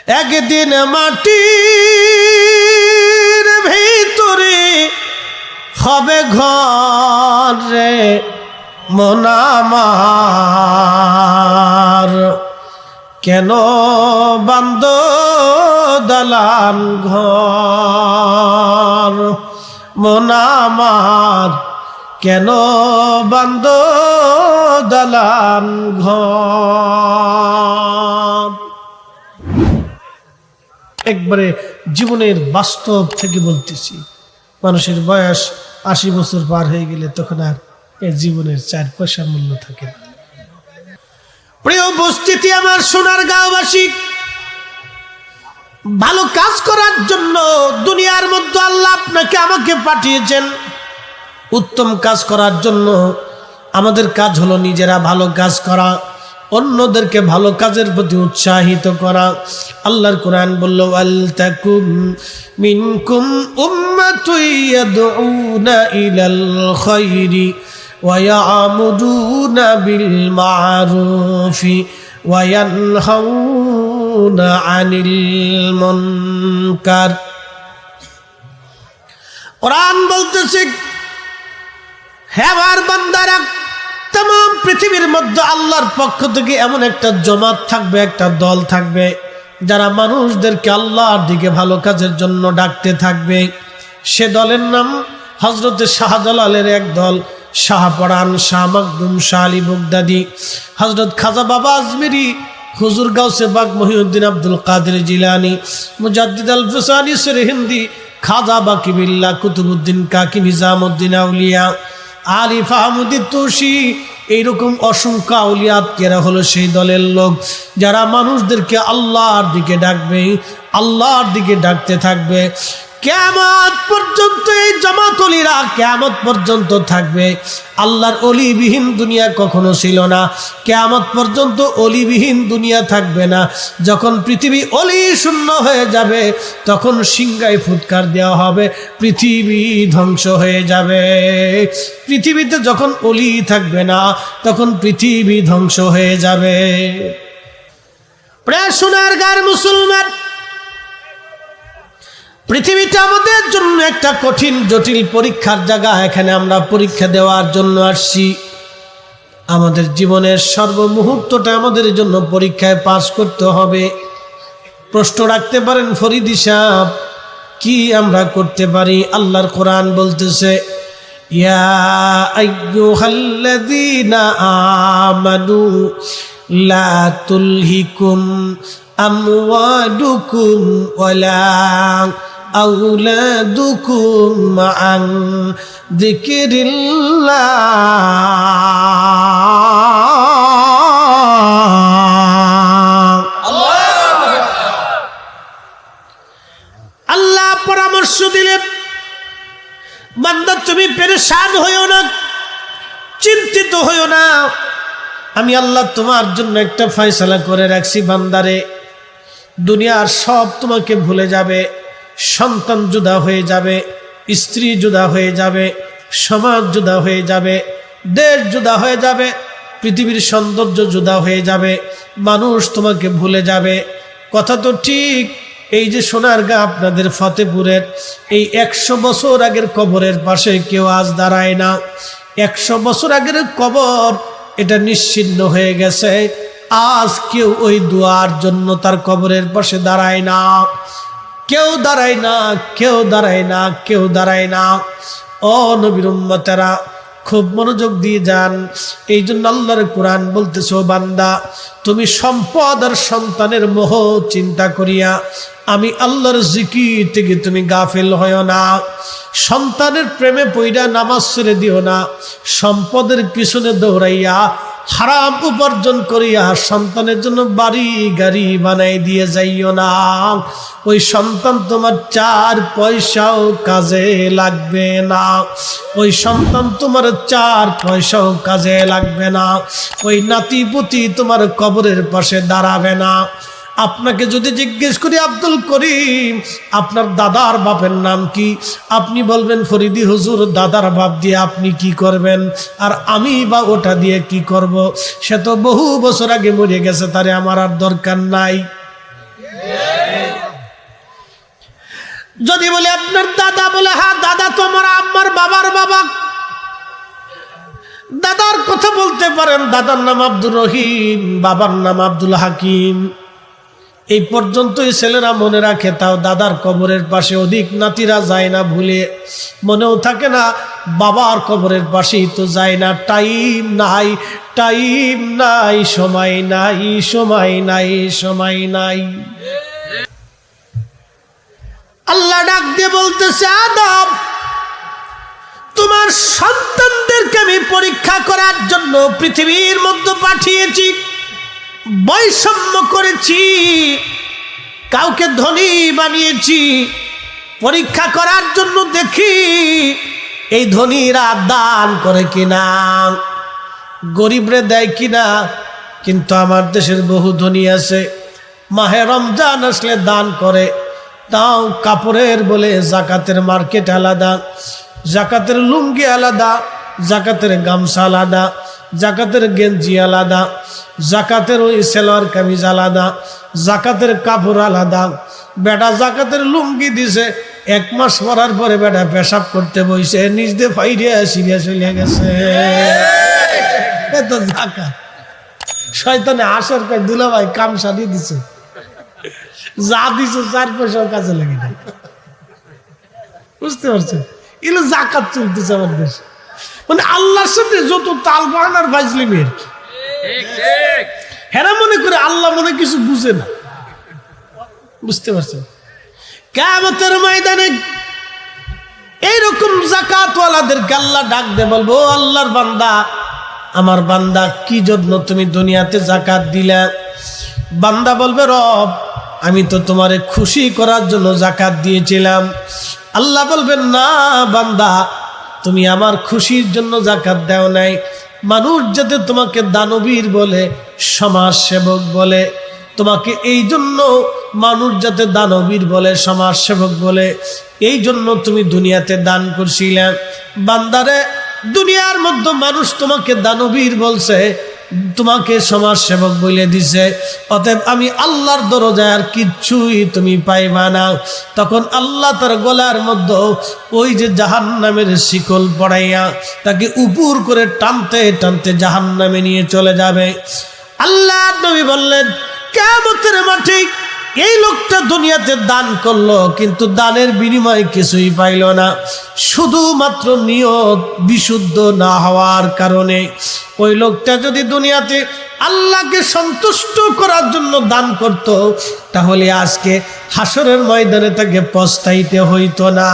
একদিন মাটির ভিতরে হবে ঘর রে মন আমার, কেন বান্দ দালান ঘর মন আমার, কেন বান্দ দালান ঘর। একবারে জীবনের বাস্তব থেকে বলতেছি, মানুষের বয়স 80 বছর পার হয়ে গেলে তখন আর এই জীবনের 4 পয়সা মূল্য থাকে না। প্রিয় উপস্থিতি, আমার সোনারগাঁওবাসী, ভালো কাজ করার জন্য দুনিয়ার মধ্যে আল্লাহ আপনাকে আমাকে পাঠিয়েছেন। উত্তম কাজ করার জন্য আমাদের কাজ হলো নিজেরা ভালো কাজ করা, অন্যদেরকে ভালো কাজের প্রতি উৎসাহিত করা। আল্লাহর কোরআন বলল, ওয়াল তাকুম মিনকুম উম্মাতুন ইয়াদউনা ইলাল খায়রি ওয়া ইয়ামুরুনা বিল মা'রুফি ওয়া ইয়ানহাউনা আনিল মুনকার। কোরআন বলতেছে, হে আমার বান্দারা, तमाम পৃথিবীর মধ্যে আল্লাহর পক্ষ থেকে এমন একটা জমাত থাকবে, একটা দল থাকবে যারা মানুষদেরকে আল্লাহর দিকে ভালো কাজের জন্য ডাকতে থাকবে। সে দলের নাম হযরত শাহজালালের এক দল, শাহপরান, শাহ মখদুম, শাহ আলী বগদাদি, হযরত খাজা বাবা আজমেরি, হুজুর গাউসে পাক মহিউদ্দিন আব্দুল কাদের জিলানী, মুজাদ্দিদ আল ফসানি সিরহিন্দি, খাজা বাকি বিল্লাহ কুতুবউদ্দিন কাকি, নিজামউদ্দিন আউলিয়া, আলী ফাহমুদ্দিন তুশি, এইরকম অসংখ্য আউলিয়াত কেরা হলো সেই দলের লোক যারা মানুষদেরকে আল্লাহর দিকে ডাকবে, আল্লাহর দিকে ডাকতে থাকবে। কিয়ামত পর্যন্ত এই জামাতলীরা কিয়ামত পর্যন্ত থাকবে। আল্লাহর অলিবিহীন দুনিয়া কখনো ছিল না, কিয়ামত পর্যন্ত অলিবিহীন দুনিয়া থাকবে না। যখন পৃথিবী অলি শূন্য হয়ে যাবে তখন সিংহায় ফুৎকার দেওয়া হবে, পৃথিবী ধ্বংস হয়ে যাবে। পৃথিবীতে যখন অলি থাকবে না তখন পৃথিবী ধ্বংস হয়ে যাবে। প্রিয় সোনারগাঁর মুসলমান, পৃথিবীটা আমাদের জন্য একটা কঠিন জটিল পরীক্ষার জায়গা। এখানে আমরা পরীক্ষা দেওয়ার জন্য আসছি। আমাদের জীবনের সর্বমুহূর্তটা আমাদের জন্য পরীক্ষায় পাস করতে হবে। প্রশ্ন রাখতে পারেন, ফরিদি সাহেব কি আমরা করতে পারি? আল্লাহর কোরআন বলতেছে, ইয়া আইয়ুহাল্লাযীনা আমানু লা তুলহিকুম আমওয়ালুকুম ওয়ালা আওলাদুকুম আন যিকরিল্লাহ। আল্লাহ পরামর্শ দিলেন, বান্দা তুমি পেরেশান হইও না, চিন্তিত হইও না। আমি আল্লাহ তোমার জন্য একটা ফয়সালা করে রাখছি। বান্দারে, দুনিয়ার সব তোমাকে ভুলে যাবে, সন্তান জুদা হয়ে যাবে, স্ত্রী জুদা হয়ে যাবে, সমাজ জুদা হয়ে যাবে, দেশ জুদা হয়ে যাবে, পৃথিবীর সৌন্দর্য জুদা হয়ে যাবে, মানুষ তোমাকে ভুলে যাবে। কথা তো ঠিক। এই যে সোনারগাঁ আপনাদের ফতেপুরের এই 100 বছর আগের কবরের পাশে কেউ আজ দাঁড়ায় না। 100 বছর আগের কবর এটা নিশ্চিহ্ন হয়ে গেছে। আজ কেউ ওই দুয়ার জন্য তার কবরের পাশে দাঁড়ায় না, কেউ দাঁড়ায় না, কেউ দাঁড়ায় না, কেউ দাঁড়ায় না। ও নবীর উম্মতেরা, খুব মনোযোগ দিয়ে যান। এই জন্য আল্লাহর কোরআন বলতেছে, ও বান্দা, তুমি সম্পদ আর সন্তানের মোহ চিন্তা করিয়া আমি আল্লাহর জিকির থেকে তুমি গাফিল হইও না। সন্তানের প্রেমে পইড়া নামাজ ছেড়ে দিও না। সম্পদের পিছনে দৌড়াইয়া হারাম উপার্জন করিয়া সন্তানের জন্য বাড়ি গাড়ি বানাই দিয়ে যাইও না। ওই সন্তান তোমার 4 পয়সাও কাজে লাগবে না। ওই সন্তান তোমার 4 পয়সাও কাজে লাগবে না। ওই নাতিপুতি তোমার কবরের পাশে দাঁড়াবে না। আপনাকে যদি জিজ্ঞেস করি, আব্দুল করিম আপনার দাদার বাপের নাম কি? আপনি বলবেন ফরিদি হুজুর, দাদার বাপ দিয়ে আপনি কি করবেন? আর আমি বা ওটা দিয়ে কি করব? সে তো বহু বছর আগে মরে গেছে, তারে আমার আর দরকার নাই। যদি বলে আপনার দাদা, বলে হ্যাঁ দাদা তো আমার আম্মার বাবার বাবা। দাদার কথা বলতে পারেন, দাদার নাম আব্দুর রহিম, বাবার নাম আব্দুল হাকিম। এই পর্যন্তই ছেলেরা মনে রাখে, তাও দাদার কবরের পাশে অধিক নাতিরা যায় না, ভুলে মনেও থাকে না বাবার কবরের পাশেই তো যায় না। টাইম নাই, টাইম নাই, সময় নাই, সময় নাই, সময় নাই। আল্লাহ ডাক দিয়ে বলতেছে, আদম তোমার সন্তানদেরকে আমি পরীক্ষা করার জন্য পৃথিবীর মধ্যে পাঠিয়েছি, বৈষম্য করেছি, কাউকে ধনী বানিয়েছি পরীক্ষা করার জন্য, দেখি এই ধনীরা দান করে কিনা, গরিবরে দেয় কিনা। কিন্তু আমার দেশের বহু ধনী আছে, মাহে রমজান আসলে দান করে, তাও কাপড়ের বলে জাকাতের মার্কেট আলাদা, জাকাতের লুঙ্গি আলাদা, জাকাতের গামছা আলাদা, জাকাতের গেঞ্জি আলাদা, জাকাতের ওই সেলোয়ার কামিজ আলাদা, জাকাতের কাপড় আলাদা। বেটা জাকাতের লুঙ্গি দিছে, 1 মাস পরার পরে বেটা পেশাব করতে বইছে, নিজ দিয়ে ফাইরিয়া সিরিয়া চলে গেছে। এত জাকাত শয়তানে আসর কয় দুলা ভাই কাম সারিয়ে দিছে, যা দিছে 4 পয়সাও কাজে লাগে না। বুঝতে পারছেন, এগুলো জাকাত চলতেছে আমার দেশে। মানে আল্লাহর সাথে যত তাল বাহানার ফাজলিমি আর কি। হেরা মনে করে আল্লাহ মনে কিছু বুঝে না। বুঝতে পারছেন, কিয়ামতের ময়দানে এইরকম যাকাতওয়ালাদেরকে আল্লাহ ডাক দে, বলবো আল্লাহর বান্দা, আমার বান্দা কি জন্য তুমি দুনিয়াতে যাকাত দিলা? বান্দা বলবে, রব আমি তো তোমারে খুশি করার জন্য যাকাত দিয়েছিলাম। আল্লাহ বলবেন, না বান্দা, তুমি আমার খুশির জন্য যাকাত দাও নাই। মানুষ যাতে তোমাকে দানবীর বলে, সমাজ সেবক বলে, তোমাকে এই জন্য মানুষ যাতে দানবীর বলে, সমাজ সেবক বলে, এই জন্য তুমি দুনিয়াতে দান করছিলে। বান্দারে, দুনিয়ার মধ্যে মানুষ তোমাকে দানবীর বলছে, তোমাকে সমাজ সেবক বলে দিছে, অতএব আমি আল্লাহর দরজায় আর কিচ্ছুই তুমি পাইবা না। তখন আল্লাহ তার গলার মধ্যে ওই যে জাহান্নামের শিকল পড়াইয়া তাকে উপর করে টানতে টানতে জাহান্নামে নিয়ে চলে যাবে। আল্লাহ নবী বললেন, কিয়ামতের মাঠে এই লোকটা দুনিয়াতে দান করলো, কিন্তু দানের বিনিময়ে কিছুই পাইল না, শুধুমাত্র নিয়ত বিশুদ্ধ না হওয়ার কারণে। ওই লোকটা যদি দুনিয়াতে আল্লাহকে সন্তুষ্ট করার জন্য দান করত, তাহলে আজকে হাসরের ময়দানে তাকে পস্তাইতে হইতো না।